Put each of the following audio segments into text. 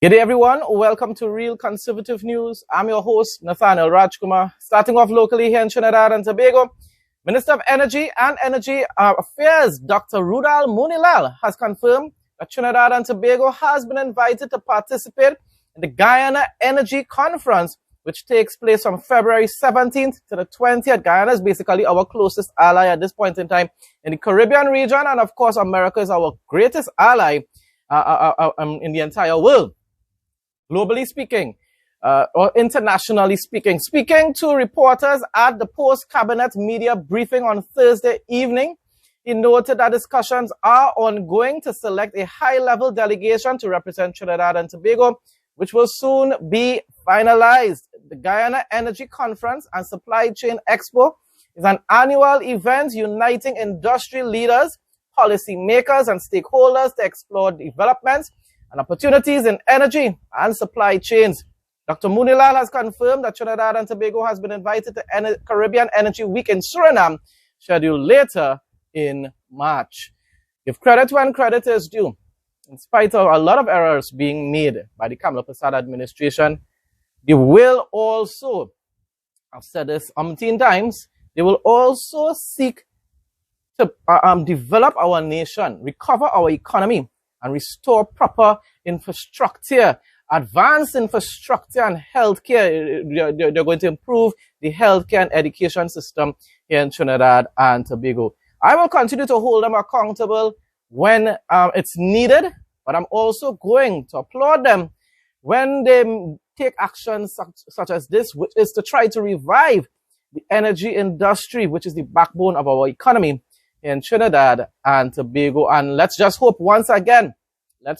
Good day, everyone. Welcome to Real Conservative News. I'm your host, Nathaniel Rajkumar. Starting off locally here in Trinidad and Tobago, Minister of Energy and Energy Affairs, Dr. Rudal Munilal, has confirmed that Trinidad and Tobago has been invited to participate in the Guyana Energy Conference, which takes place from February 17th to the 20th. Guyana is basically our closest ally at this point in time in the Caribbean region, and of course, America is our greatest ally in the entire world. Globally speaking, or internationally speaking. Speaking to reporters at the post-cabinet media briefing on Thursday evening, he noted that discussions are ongoing to select a high-level delegation to represent Trinidad and Tobago, which will soon be finalized. The Guyana Energy Conference and Supply Chain Expo is an annual event uniting industry leaders, policymakers, and stakeholders to explore developments and opportunities in energy and supply chains. Dr. Munilal has confirmed that Trinidad and Tobago has been invited to Caribbean Energy Week in Suriname, scheduled later in March. Give credit when credit is due. In spite of a lot of errors being made by the Kamala Prasad administration, they will also, I've said this umpteen times, they will also seek to develop our nation, recover our economy, and restore proper infrastructure, advanced infrastructure and healthcare. They're going to improve the healthcare and education system here in Trinidad and Tobago. I will continue to hold them accountable when it's needed, but I'm also going to applaud them when they take actions such as this, which is to try to revive the energy industry, which is the backbone of our economy in Trinidad and Tobago. And let's just hope once again, that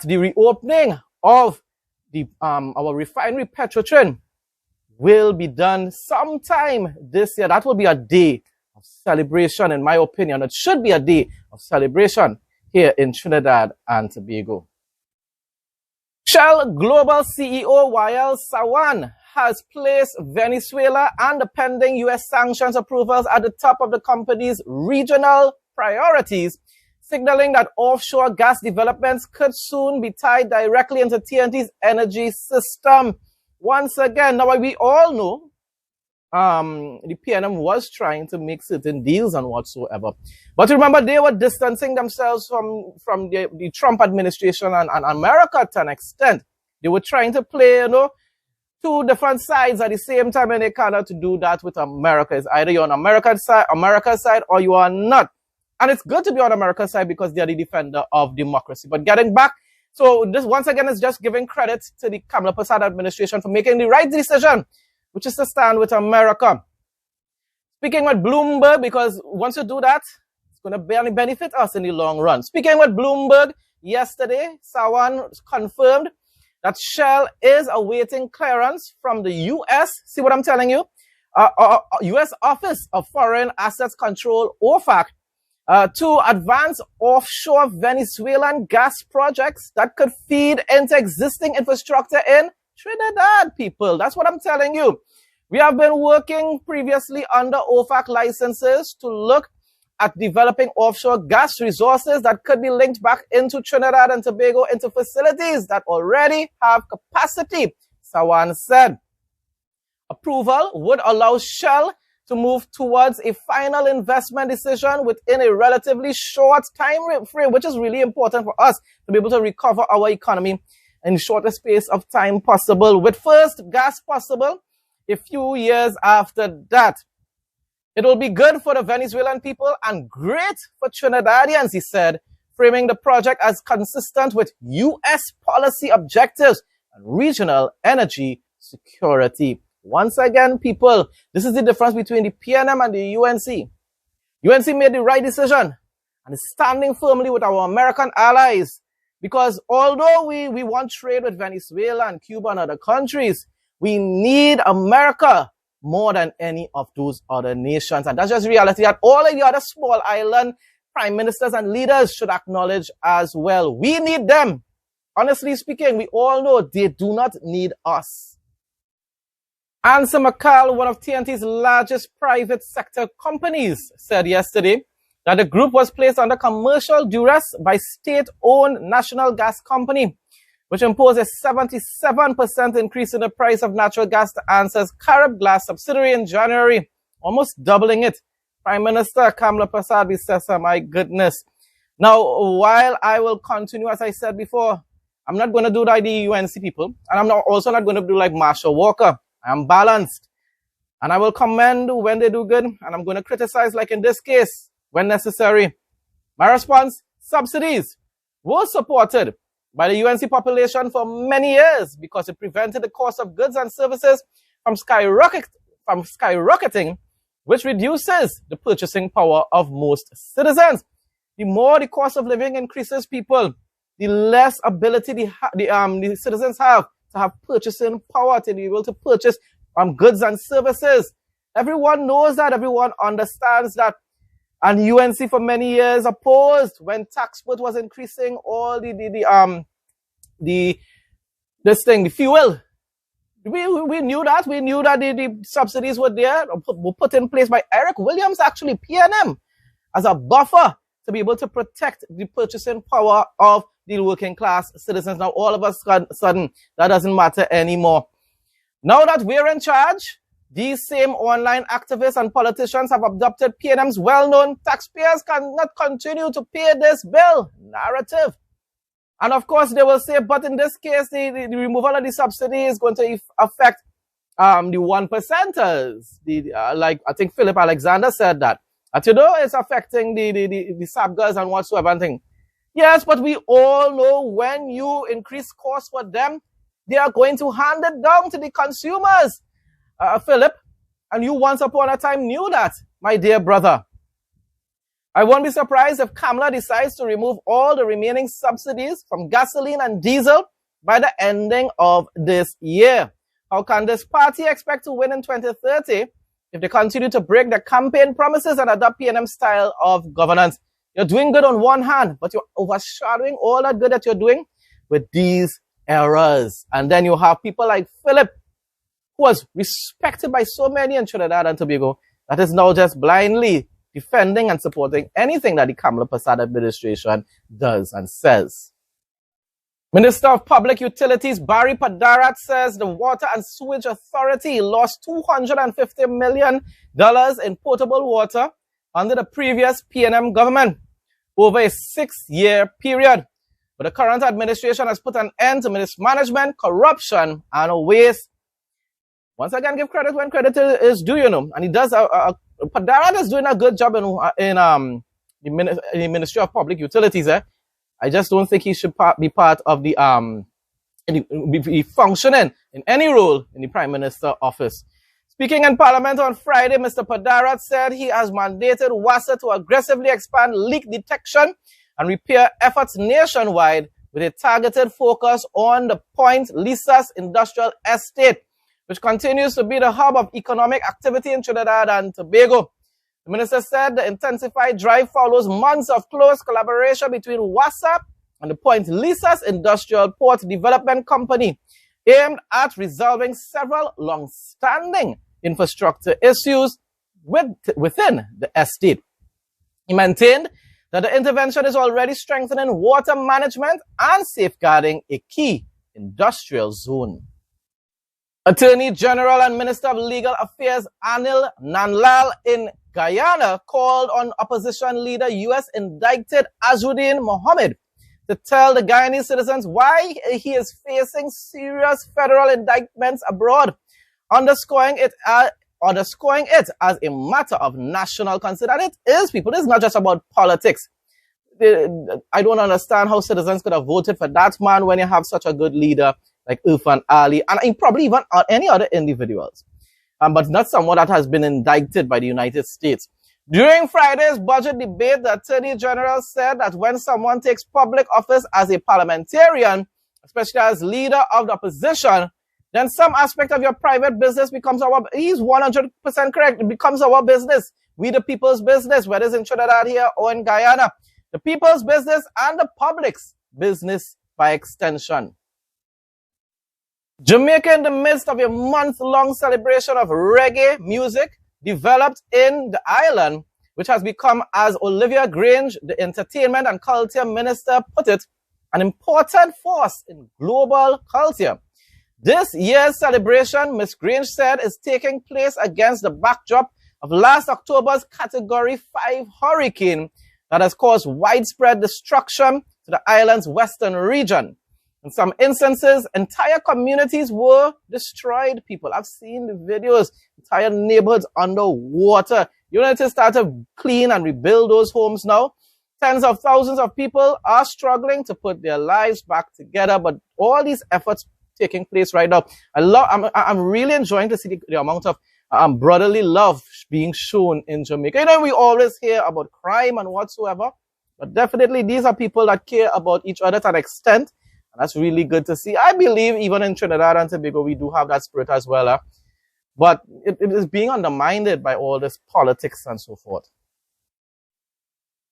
the reopening of the our refinery Petrotrin will be done sometime this year. That will be a day of celebration, in my opinion. It should be a day of celebration here in Trinidad and Tobago. Shell Global CEO Wael Sawan has placed Venezuela and the pending U.S. sanctions approvals at the top of the company's regional priorities, signaling that offshore gas developments could soon be tied directly into TNT's energy system. Once again, now we all know the PNM was trying to make certain deals and whatsoever. But remember, they were distancing themselves from the Trump administration and America to an extent. They were trying to play, two different sides at the same time, and they cannot do that with America. It's either you're on America's side or you are not. And it's good to be on America's side because they're the defender of democracy. But getting back, so this once again is just giving credit to the Kamala Prasad administration for making the right decision, which is to stand with America. Speaking with Bloomberg, because once you do that, it's going to benefit us in the long run. Speaking with Bloomberg yesterday, Sawan confirmed that Shell is awaiting clearance from the U.S. See what I'm telling you? U.S. Office of Foreign Assets Control, OFAC, to advance offshore Venezuelan gas projects that could feed into existing infrastructure in Trinidad, people. That's what I'm telling you. We have been working previously under OFAC licenses to look at developing offshore gas resources that could be linked back into Trinidad and Tobago into facilities that already have capacity, Sawan said. Approval would allow Shell to move towards a final investment decision within a relatively short time frame, which is really important for us to be able to recover our economy in the shortest space of time possible, with first gas possible a few years after that. It will be good for the Venezuelan people and great for Trinidadians, he said, framing the project as consistent with U.S. policy objectives and regional energy security. Once again, people, this is the difference between the PNM and the UNC. UNC made the right decision and is standing firmly with our American allies, because although we want trade with Venezuela and Cuba and other countries, we need America more than any of those other nations. And that's just reality that all of the other small island prime ministers and leaders should acknowledge as well. We need them. Honestly speaking, we all know they do not need us. Ansa McCall, one of TNT's largest private sector companies, said yesterday that the group was placed under commercial duress by state-owned National Gas Company which imposed a 77% increase in the price of natural gas to answer's Carib Glass subsidiary in January, almost doubling it. Prime Minister Kamala Prasad says, my goodness. Now, while I will continue, as I said before, I'm not going to do like the UNC people, and I'm also not going to do like Marshall Walker. I'm balanced. And I will commend when they do good, and I'm going to criticize, like in this case, when necessary. My response, subsidies were supported by the UNC population for many years because it prevented the cost of goods and services from skyrocketing, which reduces the purchasing power of most citizens. The more the cost of living increases, people, the less ability the citizens have to have purchasing power to be able to purchase goods and services. Everyone knows that. Everyone understands that. And UNC for many years opposed when tax burden was increasing all the fuel. We knew that. We knew that the subsidies were there, were put in place by Eric Williams, actually, PNM, as a buffer to be able to protect the purchasing power of the working class citizens. Now, all of a sudden, that doesn't matter anymore. Now that we're in charge, these same online activists and politicians have adopted PNM's well-known taxpayers cannot continue to pay this bill narrative. And of course, they will say, but in this case, the removal of the subsidy is going to affect the 1%ers. Like I think Philip Alexander said that. It's affecting the SAPGAs and whatsoever and thing. Yes, but we all know when you increase costs for them, they are going to hand it down to the consumers. Philip, and you once upon a time knew that, my dear brother. I won't be surprised if Kamala decides to remove all the remaining subsidies from gasoline and diesel by the ending of this year. How can this party expect to win in 2030 if they continue to break their campaign promises and adopt PNM style of governance? You're doing good on one hand, but you're overshadowing all that good that you're doing with these errors. And then you have people like Philip, who was respected by so many in Trinidad and Tobago, that is now just blindly defending and supporting anything that the Kamala Prasad administration does and says. Minister of Public Utilities Barry Padarat says the Water and Sewage Authority lost $250 million in potable water under the previous PNM government over a 6-year period. But the current administration has put an end to mismanagement, corruption, and waste. Once again, give credit when credit is due, and he does. Padarat is doing a good job in the Ministry of Public Utilities. I just don't think he should be part of be functioning in any role in the Prime Minister office. Speaking in Parliament on Friday, Mr. Padarat said he has mandated WASA to aggressively expand leak detection and repair efforts nationwide with a targeted focus on the Point Lisas Industrial Estate, which continues to be the hub of economic activity in Trinidad and Tobago. The minister said the intensified drive follows months of close collaboration between WASA and the Point Lisas Industrial Port Development Company, aimed at resolving several long-standing infrastructure issues within the estate. He maintained that the intervention is already strengthening water management and safeguarding a key industrial zone. Attorney General and Minister of Legal Affairs Anil Nanlal in Guyana called on opposition leader U.S. indicted Azudin Mohammed to tell the Guyanese citizens why he is facing serious federal indictments abroad, underscoring it as a matter of national concern. And it is, people. It's not just about politics. I don't understand how citizens could have voted for that man when you have such a good leader like Irfan Ali, and probably even any other individuals. But not someone that has been indicted by the United States. During Friday's budget debate, the Attorney General said that when someone takes public office as a parliamentarian, especially as leader of the opposition, then some aspect of your private business becomes he's 100% correct, it becomes our business. We the people's business, whether it's in Trinidad here or in Guyana. The people's business and the public's business by extension. Jamaica, in the midst of a month-long celebration of reggae music developed in the island, which has become, as Olivia Grange, the entertainment and culture minister, put it, an important force in global culture. This year's celebration, Ms. Grange said, is taking place against the backdrop of last October's Category 5 hurricane that has caused widespread destruction to the island's western region. In some instances, entire communities were destroyed. People, I've seen the videos, entire neighborhoods underwater. You need to start to clean and rebuild those homes now. Tens of thousands of people are struggling to put their lives back together, but all these efforts taking place right now. I'm really enjoying to see the amount of brotherly love being shown in Jamaica. You know, we always hear about crime and whatsoever, but definitely these are people that care about each other to an extent. And that's really good to see. I believe even in Trinidad and Tobago, we do have that spirit as well. But it is being undermined by all this politics and so forth.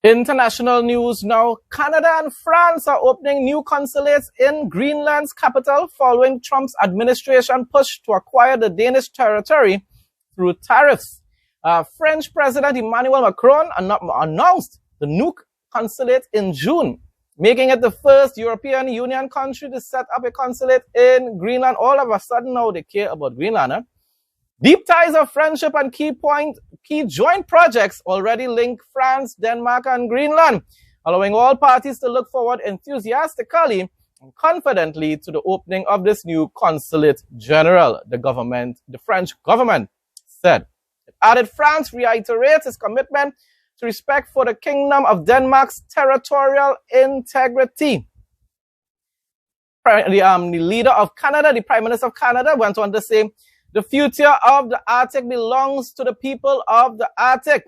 International news now. Canada and France are opening new consulates in Greenland's capital following Trump's administration push to acquire the Danish territory through tariffs. French President Emmanuel Macron announced the new consulate in June, making it the first European Union country to set up a consulate in Greenland. All of a sudden now they care about Greenland. Deep ties of friendship and key joint projects already link France, Denmark, and Greenland, allowing all parties to look forward enthusiastically and confidently to the opening of this new consulate general, the French government said. It added France reiterates its commitment to respect for the Kingdom of Denmark's territorial integrity. The leader of Canada, the Prime Minister of Canada, went on to say, the future of the Arctic belongs to the people of the Arctic.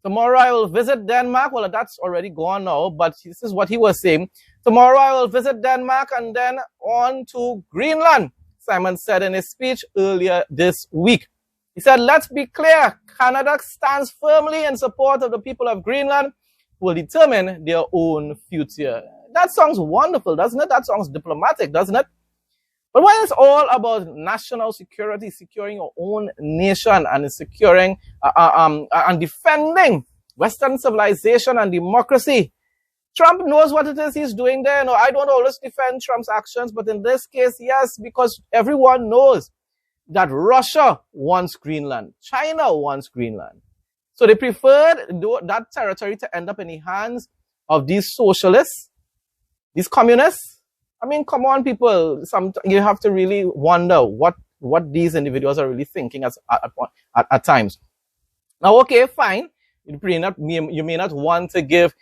Tomorrow I will visit Denmark. Well, that's already gone now, but this is what he was saying. Tomorrow I will visit Denmark and then on to Greenland, Simon said in his speech earlier this week. He said, let's be clear, Canada stands firmly in support of the people of Greenland who will determine their own future. That sounds wonderful, doesn't it? That sounds diplomatic, doesn't it? But when it's all about national security, securing your own nation and securing and defending Western civilization and democracy, Trump knows what it is he's doing there. No, I don't always defend Trump's actions, but in this case, yes, because everyone knows that Russia wants Greenland, China wants Greenland. So they preferred that territory to end up in the hands of these socialists, these communists. I mean, come on, people. You have to really wonder what these individuals are really thinking at times. Now, okay, fine. You may not want to give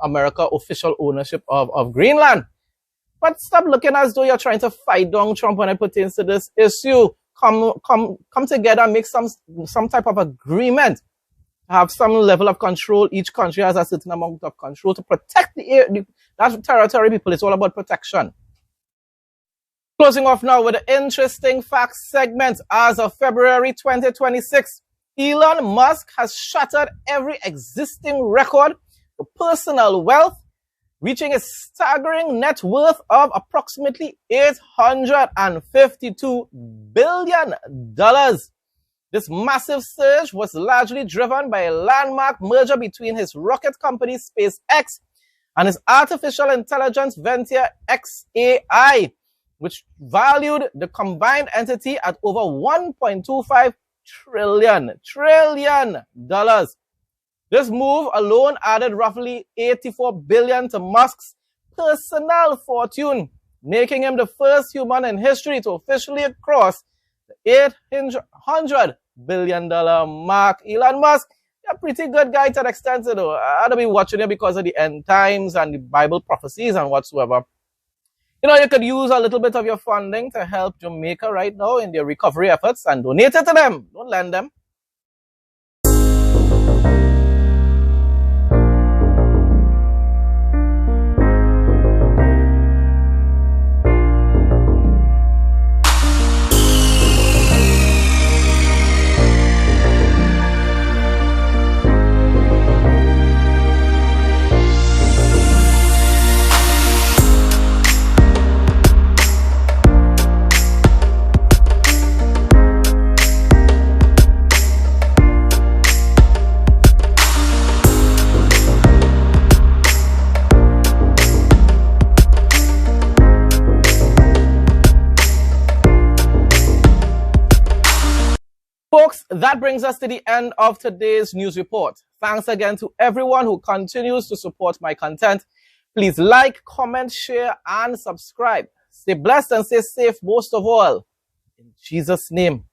America official ownership of Greenland. But stop looking as though you're trying to fight down Trump when it pertains to this issue. Come together and make some type of agreement. Have some level of control. Each country has a certain amount of control to protect that territory, people. It's all about protection. Closing off now with the interesting facts segment. As of February 2026, Elon Musk has shattered every existing record for personal wealth, reaching a staggering net worth of approximately $852 billion. This massive surge was largely driven by a landmark merger between his rocket company SpaceX and his artificial intelligence venture xAI, which valued the combined entity at over $1.25 trillion. This move alone added roughly $84 billion to Musk's personal fortune, making him the first human in history to officially cross the $800 billion mark. Elon Musk, you're a pretty good guy to an extent, you know. I'll be watching you because of the end times and the Bible prophecies and whatsoever. You know, you could use a little bit of your funding to help Jamaica right now in their recovery efforts and donate it to them. Don't lend them. that brings us to the end of today's news report. Thanks again to everyone who continues to support my content. Please like, comment, share, and subscribe. Stay blessed and stay safe most of all. In Jesus' name.